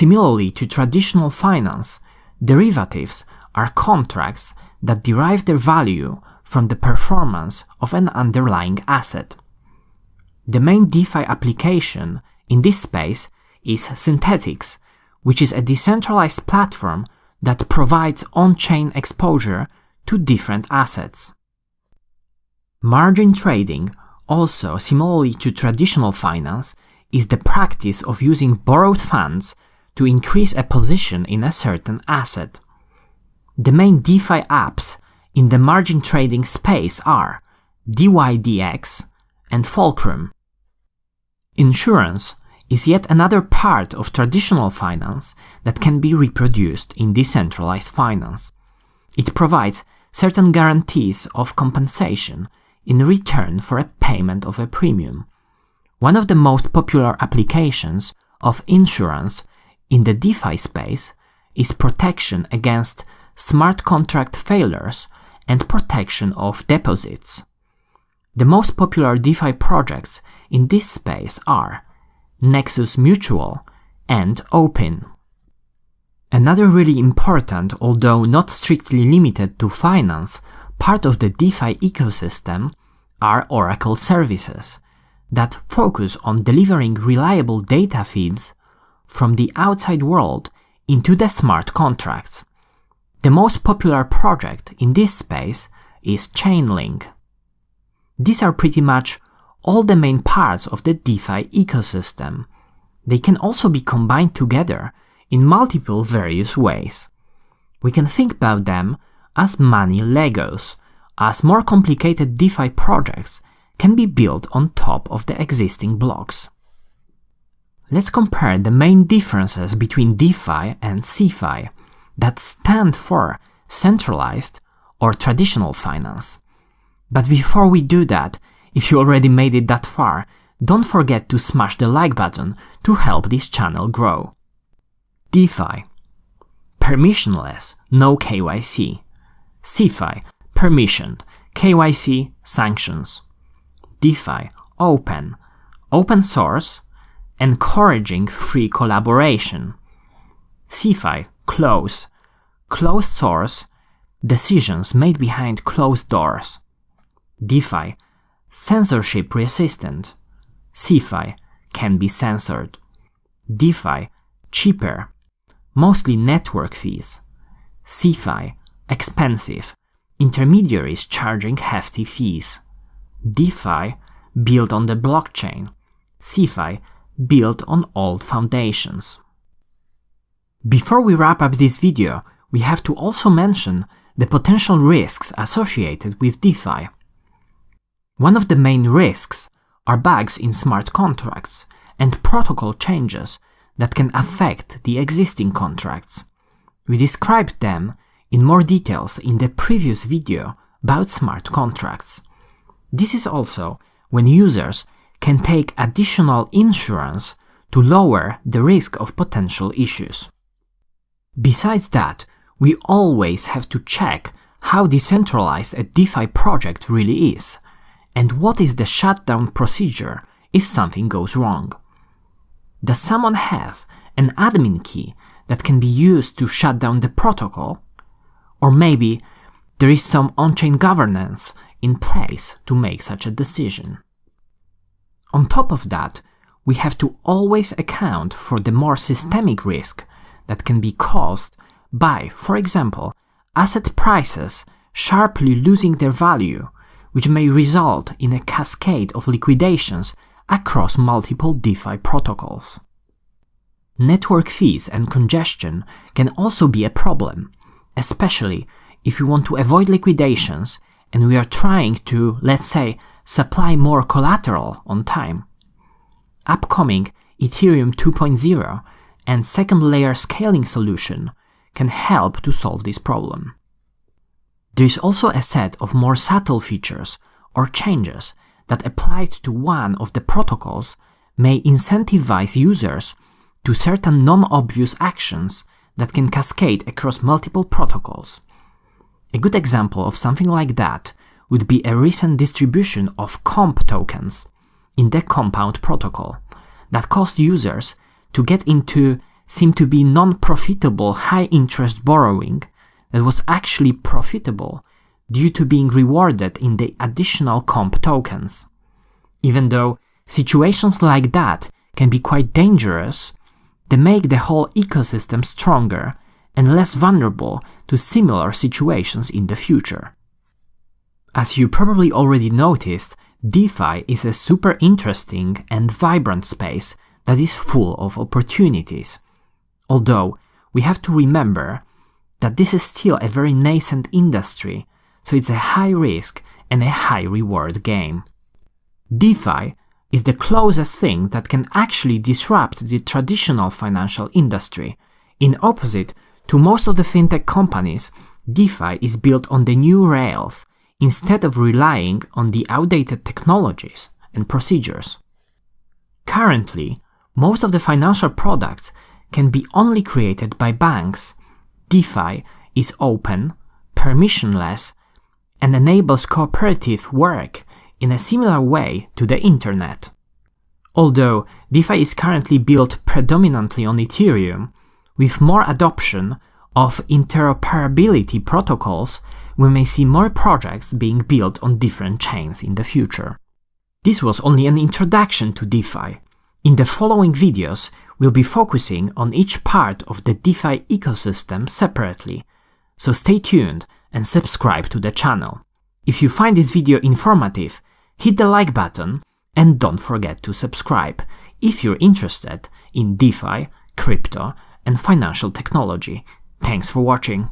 Similarly to traditional finance, derivatives are contracts that derive their value from the performance of an underlying asset. The main DeFi application in this space is Synthetics, which is a decentralized platform that provides on-chain exposure to different assets. Margin trading, also similarly to traditional finance, is the practice of using borrowed funds to increase a position in a certain asset. The main DeFi apps in the margin trading space are DYDX and Fulcrum. Insurance is yet another part of traditional finance that can be reproduced in decentralized finance. It provides certain guarantees of compensation in return for a payment of a premium. One of the most popular applications of insurance in the DeFi space is protection against smart contract failures and protection of deposits. The most popular DeFi projects in this space are Nexus Mutual and Open. Another really important, although not strictly limited to finance, part of the DeFi ecosystem are Oracle services that focus on delivering reliable data feeds from the outside world into the smart contracts. The most popular project in this space is Chainlink. These are pretty much all the main parts of the DeFi ecosystem. They can also be combined together in multiple various ways. We can think about them as money Legos, as more complicated DeFi projects can be built on top of the existing blocks. Let's compare the main differences between DeFi and CeFi, that stand for centralized or traditional finance. But before we do that, if you already made it that far, don't forget to smash the like button to help this channel grow. DeFi. Permissionless, no KYC. CeFi. Permissioned, KYC, sanctions. DeFi. Open. Open source, encouraging free collaboration. CeFi. Close. Closed source, decisions made behind closed doors. DeFi. Censorship resistant. CeFi. Can be censored. DeFi. Cheaper, mostly network fees. CeFi. Expensive, intermediaries charging hefty fees. DeFi. Built on the blockchain. CeFi. Built on old foundations. Before we wrap up this video, we have to also mention the potential risks associated with DeFi. One of the main risks are bugs in smart contracts and protocol changes that can affect the existing contracts. We described them in more details in the previous video about smart contracts. This is also when users can take additional insurance to lower the risk of potential issues. Besides that, we always have to check how decentralized a DeFi project really is, and what is the shutdown procedure if something goes wrong. Does someone have an admin key that can be used to shut down the protocol? Or maybe there is some on-chain governance in place to make such a decision. On top of that, we have to always account for the more systemic risk that can be caused by, for example, asset prices sharply losing their value, which may result in a cascade of liquidations across multiple DeFi protocols. Network fees and congestion can also be a problem, especially if we want to avoid liquidations and we are trying to, let's say, supply more collateral on time. Upcoming Ethereum 2.0 and second layer scaling solution can help to solve this problem. There is also a set of more subtle features or changes that applied to one of the protocols may incentivize users to certain non-obvious actions that can cascade across multiple protocols. A good example of something like that would be a recent distribution of comp tokens in the Compound protocol that caused users to get into seemed to be non-profitable high-interest borrowing that was actually profitable due to being rewarded in the additional comp tokens. Even though situations like that can be quite dangerous, they make the whole ecosystem stronger and less vulnerable to similar situations in the future. As you probably already noticed, DeFi is a super interesting and vibrant space that is full of opportunities. Although, we have to remember that this is still a very nascent industry, so it's a high risk and a high reward game. DeFi is the closest thing that can actually disrupt the traditional financial industry. In opposite to most of the fintech companies, DeFi is built on the new rails instead of relying on the outdated technologies and procedures. Currently, most of the financial products can be only created by banks. DeFi is open, permissionless, and enables cooperative work in a similar way to the internet. Although DeFi is currently built predominantly on Ethereum, with more adoption of interoperability protocols, we may see more projects being built on different chains in the future. This was only an introduction to DeFi. In the following videos, we'll be focusing on each part of the DeFi ecosystem separately, so stay tuned and subscribe to the channel. If you find this video informative, hit the like button and don't forget to subscribe if you're interested in DeFi, crypto, and financial technology. Thanks for watching.